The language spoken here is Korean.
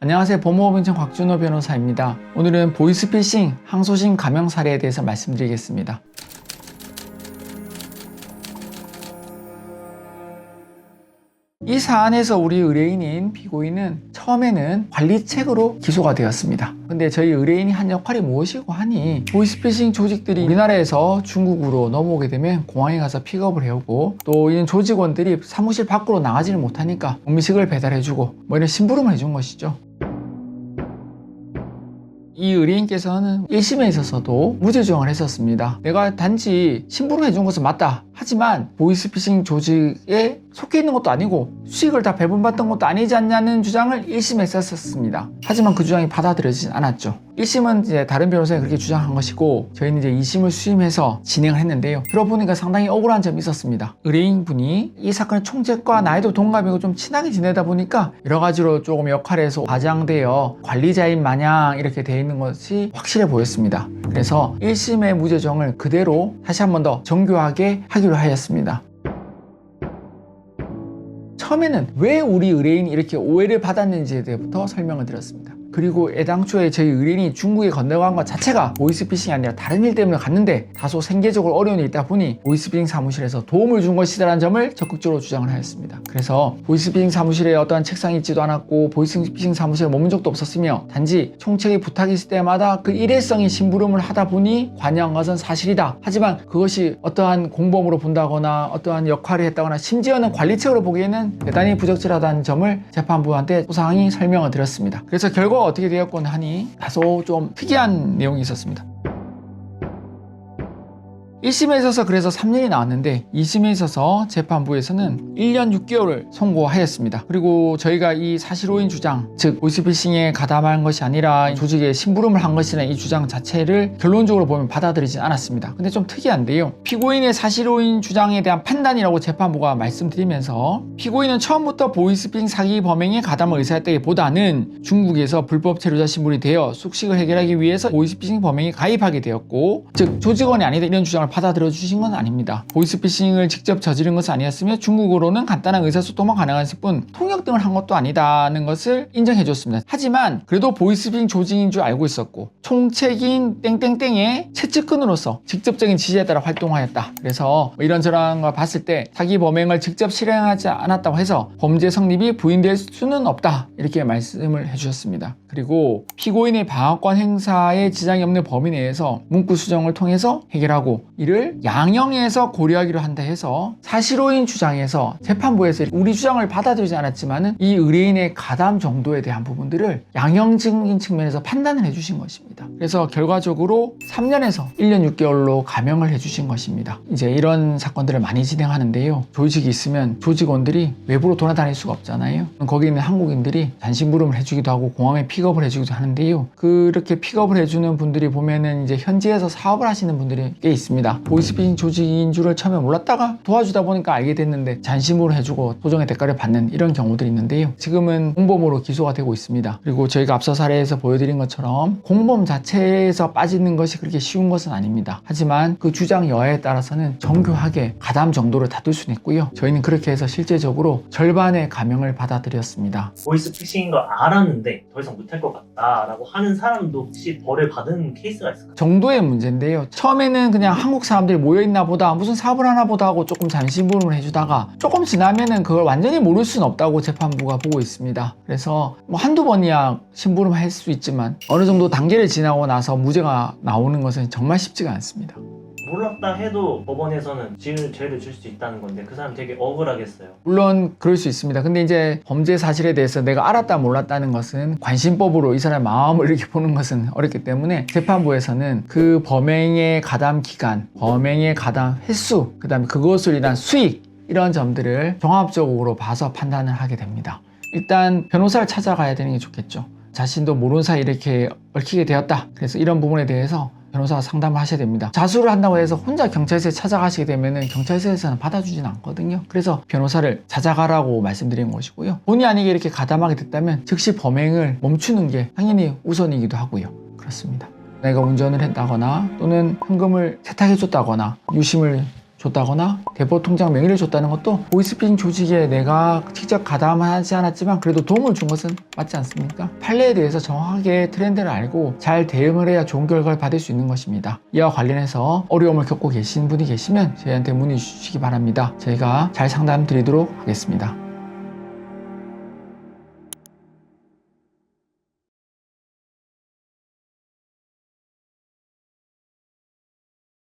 안녕하세요. 법무법인청 곽준호 변호사입니다. 오늘은 보이스피싱 항소심 감형 사례에 대해서 말씀드리겠습니다. 이 사안에서 우리 의뢰인인 피고인은 처음에는 관리책으로 기소가 되었습니다. 근데 저희 의뢰인이 한 역할이 무엇이고 하니 보이스피싱 조직들이 우리나라에서 중국으로 넘어오게 되면 공항에 가서 픽업을 해오고 또 이런 조직원들이 사무실 밖으로 나가지를 못하니까 음식을 배달해주고 뭐 이런 심부름을 해준 것이죠. 이 의뢰인께서는 1심에 있어서도 무죄 주장을 했었습니다. 내가 단지 심부름 해준 것은 맞다. 하지만 보이스피싱 조직에 속해 있는 것도 아니고 수익을 다 배분받던 것도 아니지 않냐는 주장을 1심에서 했었습니다. 하지만 그 주장이 받아들여지진 않았죠. 1심은 이제 다른 변호사가 그렇게 주장한 것이고 저희는 이제 2심을 수임해서 진행을 했는데요. 들어보니까 상당히 억울한 점이 있었습니다. 의뢰인분이 이 사건의 총책과 나이도 동갑이고 좀 친하게 지내다 보니까 여러 가지로 조금 역할에서 과장되어 관리자인 마냥 이렇게 돼 있는 것이 확실해 보였습니다. 그래서 1심의 무죄정을 그대로 다시 한 번 더 정교하게 하기로 하였습니다. 처음에는 왜 우리 의뢰인이 이렇게 오해를 받았는지에 대해부터 설명을 드렸습니다. 그리고 애당초에 저희 의뢰인이 중국에 건너간 것 자체가 보이스피싱이 아니라 다른 일 때문에 갔는데 다소 생계적으로 어려운 일이 있다 보니 보이스피싱 사무실에서 도움을 준 것이라는 점을 적극적으로 주장을 하였습니다. 그래서 보이스피싱 사무실에 어떠한 책상이 있지도 않았고 보이스피싱 사무실에 머문 적도 없었으며 단지 총책이 부탁이 있을 때마다 그 일회성인 심부름을 하다 보니 관여한 것은 사실이다. 하지만 그것이 어떠한 공범으로 본다거나 어떠한 역할을 했다거나 심지어는 관리책으로 보기에는 대단히 부적절하다는 점을 재판부한테 소상히 설명을 드렸습니다. 그래서 결과가 어떻게 되었건 하니 다소 좀 특이한 내용이 있었습니다. 1심에 있어서 그래서 3년이 나왔는데 2심에 있어서 재판부에서는 1년 6개월을 선고하였습니다. 그리고 저희가 이 사실오인 주장, 즉 보이스피싱에 가담한 것이 아니라 조직에 심부름을 한 것이라는 이 주장 자체를 결론적으로 보면 받아들이진 않았습니다. 근데 좀 특이한데요. 피고인의 사실오인 주장에 대한 판단이라고 재판부가 말씀드리면서 피고인은 처음부터 보이스피싱 사기 범행에 가담을 의사했다기보다는 중국에서 불법 체류자 신분이 되어 숙식을 해결하기 위해서 보이스피싱 범행에 가입하게 되었고, 즉 조직원이 아니다 이런 주장을 받아들여 주신 건 아닙니다. 보이스피싱을 직접 저지른 것은 아니었으며 중국어로는 간단한 의사소통만 가능했을 뿐 통역 등을 한 것도 아니다는 것을 인정해 줬습니다. 하지만 그래도 보이스피싱 조직인 줄 알고 있었고 총책인 땡땡땡의 최측근으로서 직접적인 지시에 따라 활동하였다. 그래서 이런저런 걸 봤을 때 사기 범행을 직접 실행하지 않았다고 해서 범죄 성립이 부인될 수는 없다. 이렇게 말씀을 해주셨습니다. 그리고 피고인의 방어권 행사에 지장이 없는 범위 내에서 문구 수정을 통해서 해결하고 이를 양형에서 고려하기로 한다 해서 사실오인 주장에서 재판부에서 우리 주장을 받아들이지 않았지만 이 의뢰인의 가담 정도에 대한 부분들을 양형적인 측면에서 판단을 해주신 것입니다. 그래서 결과적으로 3년에서 1년 6개월로 감형을 해주신 것입니다. 이제 이런 사건들을 많이 진행하는데요. 조직이 있으면 조직원들이 외부로 돌아다닐 수가 없잖아요. 거기 있는 한국인들이 잔심부름을 해주기도 하고 공항에 픽업을 해주기도 하는데요. 그렇게 픽업을 해주는 분들이 보면은 이제 현지에서 사업을 하시는 분들이 꽤 있습니다. 보이스피싱 조직인 줄을 처음에 몰랐다가 도와주다 보니까 알게 됐는데 잔심으로 해주고 소정의 대가를 받는 이런 경우들이 있는데요. 지금은 공범으로 기소가 되고 있습니다. 그리고 저희가 앞서 사례에서 보여드린 것처럼 공범 자체에서 빠지는 것이 그렇게 쉬운 것은 아닙니다. 하지만 그 주장 여하에 따라서는 정교하게 가담 정도를 다툴 수는 있고요. 저희는 그렇게 해서 실제적으로 절반의 감형을 받아들였습니다. 보이스피싱인 걸 알았는데 더 이상 못할 것 같다라고 하는 사람도 혹시 벌을 받은 케이스가 있을까요? 정도의 문제인데요. 처음에는 그냥 한국 사람들이 모여있나 보다 무슨 사업을 하나 보다 하고 조금 잔심부름을 해주다가 조금 지나면은 그걸 완전히 모를 수는 없다고 재판부가 보고 있습니다. 그래서 뭐 한두 번이야 심부름 할 수 있지만 어느 정도 단계를 지나고 나서 무죄가 나오는 것은 정말 쉽지가 않습니다. 몰랐다 해도 법원에서는 죄를 줄 수 있다는 건데 그 사람 되게 억울하겠어요. 물론 그럴 수 있습니다. 근데 이제 범죄 사실에 대해서 내가 알았다 몰랐다는 것은 관심법으로 이 사람의 마음을 이렇게 보는 것은 어렵기 때문에 재판부에서는 그 범행의 가담 기간, 범행의 가담 횟수, 그 다음에 그것을 인한 수익 이런 점들을 종합적으로 봐서 판단을 하게 됩니다. 일단 변호사를 찾아가야 되는 게 좋겠죠. 자신도 모르는 사이 이렇게 얽히게 되었다. 그래서 이런 부분에 대해서 변호사가 상담을 하셔야 됩니다. 자수를 한다고 해서 혼자 경찰서에 찾아가시게 되면 경찰서에서는 받아주진 않거든요. 그래서 변호사를 찾아가라고 말씀드린 것이고요. 본의 아니게 이렇게 가담하게 됐다면 즉시 범행을 멈추는 게 당연히 우선이기도 하고요. 그렇습니다. 내가 운전을 했다거나 또는 현금을 세탁해줬다거나 유심을 줬다거나 대포 통장 명의를 줬다는 것도 보이스피싱 조직에 내가 직접 가담하지 않았지만 그래도 도움을 준 것은 맞지 않습니까? 판례에 대해서 정확하게 트렌드를 알고 잘 대응을 해야 좋은 결과를 받을 수 있는 것입니다. 이와 관련해서 어려움을 겪고 계신 분이 계시면 저희한테 문의 주시기 바랍니다. 저희가 잘 상담 드리도록 하겠습니다.